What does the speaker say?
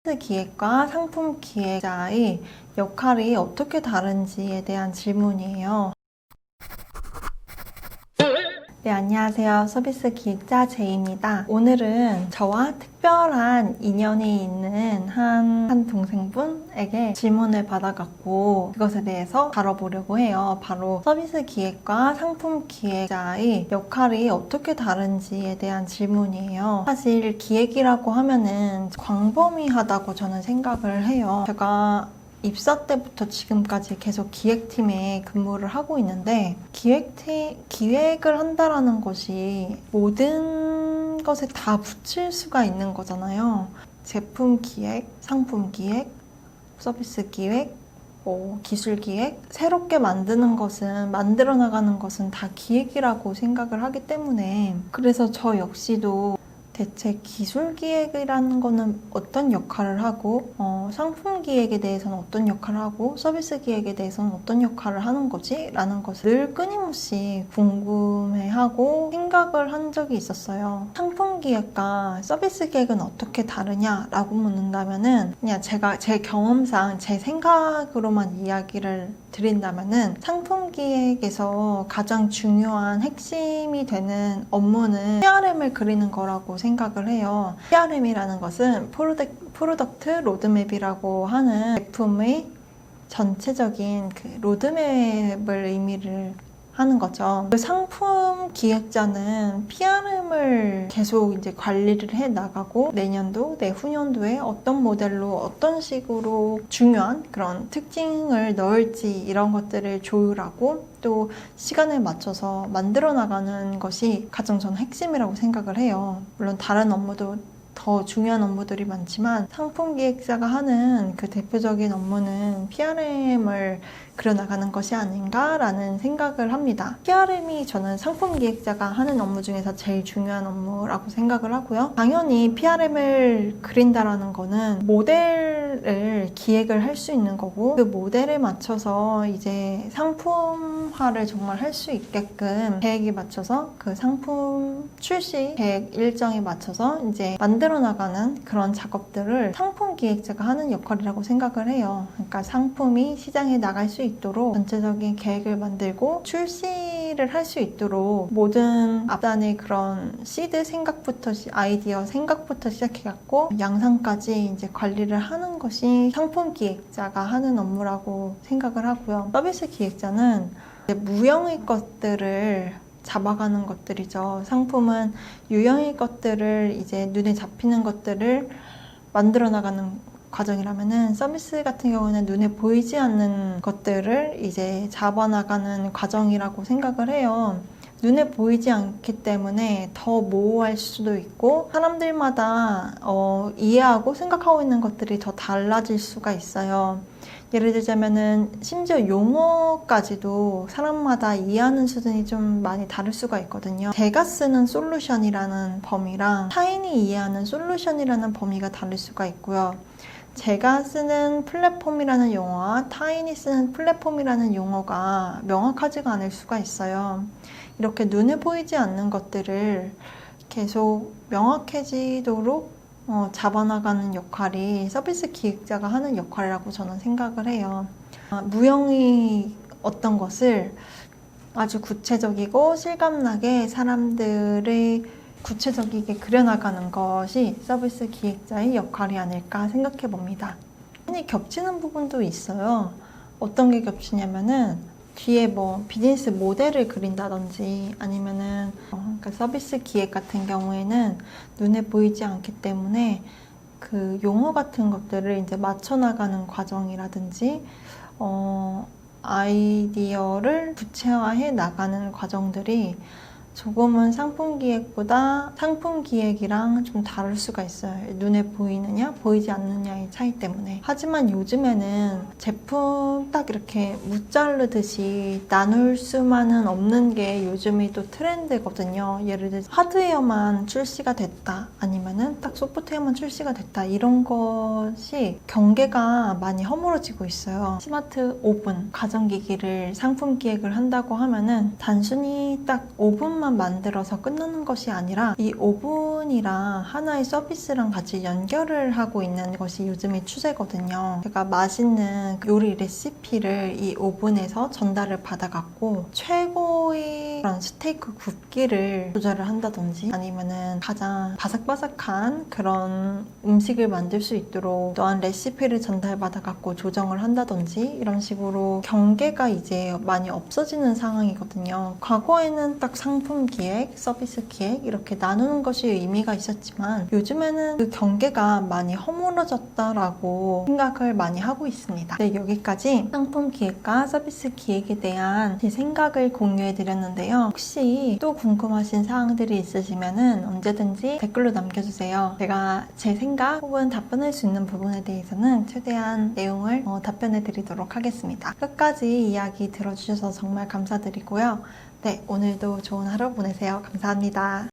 기획과 상품 기획자의 역할이 어떻게 다른지에 대한 질문이에요. 네, 안녕하세요. 서비스 기획자 제이입니다. 오늘은 저와 특별한 인연이 있는 한 동생분에게 질문을 받아갖고 그것에 대해서 다뤄보려고 해요. 바로 서비스 기획과 상품 기획자의 역할이 어떻게 다른지에 대한 질문이에요. 사실 기획이라고 하면은 광범위하다고 저는 생각을 해요. 제가 입사 때부터 지금까지 계속 기획팀에 근무를 하고 있는데 기획을 한다라는 것이 모든 것에 다 붙일 수가 있는 거잖아요. 제품 기획, 상품 기획, 서비스 기획, 기술 기획, 새롭게 만들어 나가는 것은 다 기획이라고 생각을 하기 때문에 그래서 저 역시도 대체 기술 기획이라는 거는 어떤 역할을 하고 상품 기획에 대해서는 어떤 역할을 하고 서비스 기획에 대해서는 어떤 역할을 하는 거지? 라는 것을 늘 끊임없이 궁금해하고 생각을 한 적이 있었어요. 상품 기획과 서비스 기획은 어떻게 다르냐라고 묻는다면은 그냥 제가 제 경험상 제 생각으로만 이야기를 드린다면은 상품 기획에서 가장 중요한 핵심이 되는 업무는 PRM을 그리는 거라고 생각을 해요. PRM이라는 것은 프로덕트 로드맵이라고 하는 제품의 전체적인 그 로드맵을 의미를 하는 거죠. 그 상품 기획자는 PRM을 계속 이제 관리를 해 나가고 내년도, 내후년도에 어떤 모델로 어떤 식으로 중요한 그런 특징을 넣을지 이런 것들을 조율하고 또 시간에 맞춰서 만들어 나가는 것이 가장 저는 핵심이라고 생각을 해요. 물론 다른 업무도 더 중요한 업무들이 많지만 상품 기획자가 하는 그 대표적인 업무는 PRM을 그려나가는 것이 아닌가라는 생각을 합니다. PRM이 저는 상품 기획자가 하는 업무 중에서 제일 중요한 업무라고 생각을 하고요. 당연히 PRM을 그린다라는 거는 모델을 기획을 할 수 있는 거고 그 모델에 맞춰서 이제 상품화를 정말 할 수 있게끔 계획에 맞춰서 그 상품 출시 계획 일정에 맞춰서 이제 만들어 나가는 그런 작업들을 상품 기획자가 하는 역할이라고 생각을 해요. 그러니까 상품이 시장에 나갈 수 있도록 전체적인 계획을 만들고 출시를 할 수 있도록 모든 앞단의 그런 시드 생각부터 아이디어 생각부터 시작해갖고 양산까지 이제 관리를 하는 것이 상품 기획자가 하는 업무라고 생각을 하고요. 서비스 기획자는 이제 무형의 것들을 잡아가는 것들이죠. 상품은 유형의 것들을 이제 눈에 잡히는 것들을 만들어 나가는 과정이라면은 서비스 같은 경우는 눈에 보이지 않는 것들을 이제 잡아나가는 과정이라고 생각을 해요. 눈에 보이지 않기 때문에 더 모호할 수도 있고 사람들마다 이해하고 생각하고 있는 것들이 더 달라질 수가 있어요. 예를 들자면은 심지어 용어까지도 사람마다 이해하는 수준이 좀 많이 다를 수가 있거든요. 제가 쓰는 솔루션이라는 범위랑 타인이 이해하는 솔루션이라는 범위가 다를 수가 있고요. 제가 쓰는 플랫폼이라는 용어와 타인이 쓰는 플랫폼이라는 용어가 명확하지가 않을 수가 있어요. 이렇게 눈에 보이지 않는 것들을 계속 명확해지도록 잡아나가는 역할이 서비스 기획자가 하는 역할이라고 저는 생각을 해요. 무형의 어떤 것을 아주 구체적이고 실감나게 사람들의 구체적이게 그려나가는 것이 서비스 기획자의 역할이 아닐까 생각해 봅니다. 흔히 겹치는 부분도 있어요. 어떤 게 겹치냐면은 뒤에 비즈니스 모델을 그린다든지 아니면은 그러니까 서비스 기획 같은 경우에는 눈에 보이지 않기 때문에 그 용어 같은 것들을 이제 맞춰 나가는 과정이라든지 아이디어를 구체화해 나가는 과정들이 조금은 상품 기획보다 상품 기획이랑 좀 다를 수가 있어요. 눈에 보이느냐, 보이지 않느냐의 차이 때문에. 하지만 요즘에는 제품 딱 이렇게 무자르듯이 나눌 수만은 없는 게 요즘이 또 트렌드거든요. 예를 들어 하드웨어만 출시가 됐다, 아니면은 딱 소프트웨어만 출시가 됐다, 이런 것이 경계가 많이 허물어지고 있어요. 스마트 오븐, 가전기기를 상품 기획을 한다고 하면은 단순히 딱 오븐 하나만 만들어서 끝나는 것이 아니라 이 오븐이랑 하나의 서비스랑 같이 연결을 하고 있는 것이 요즘의 추세거든요. 제가 맛있는 요리 레시피를 이 오븐에서 전달을 받아갖고 최고의 그런 스테이크 굽기를 조절을 한다든지 아니면은 가장 바삭바삭한 그런 음식을 만들 수 있도록 또한 레시피를 전달받아갖고 조정을 한다든지 이런 식으로 경계가 이제 많이 없어지는 상황이거든요. 과거에는 딱 상품 기획, 서비스 기획 이렇게 나누는 것이 의미가 있었지만 요즘에는 그 경계가 많이 허물어졌다라고 생각을 많이 하고 있습니다. 네, 여기까지 상품 기획과 서비스 기획에 대한 제 생각을 공유해 드렸는데요. 혹시 또 궁금하신 사항들이 있으시면 언제든지 댓글로 남겨주세요. 제가 제 생각 혹은 답변할 수 있는 부분에 대해서는 최대한 내용을 답변해 드리도록 하겠습니다. 끝까지 이야기 들어주셔서 정말 감사드리고요. 네, 오늘도 좋은 하루 보내세요. 감사합니다.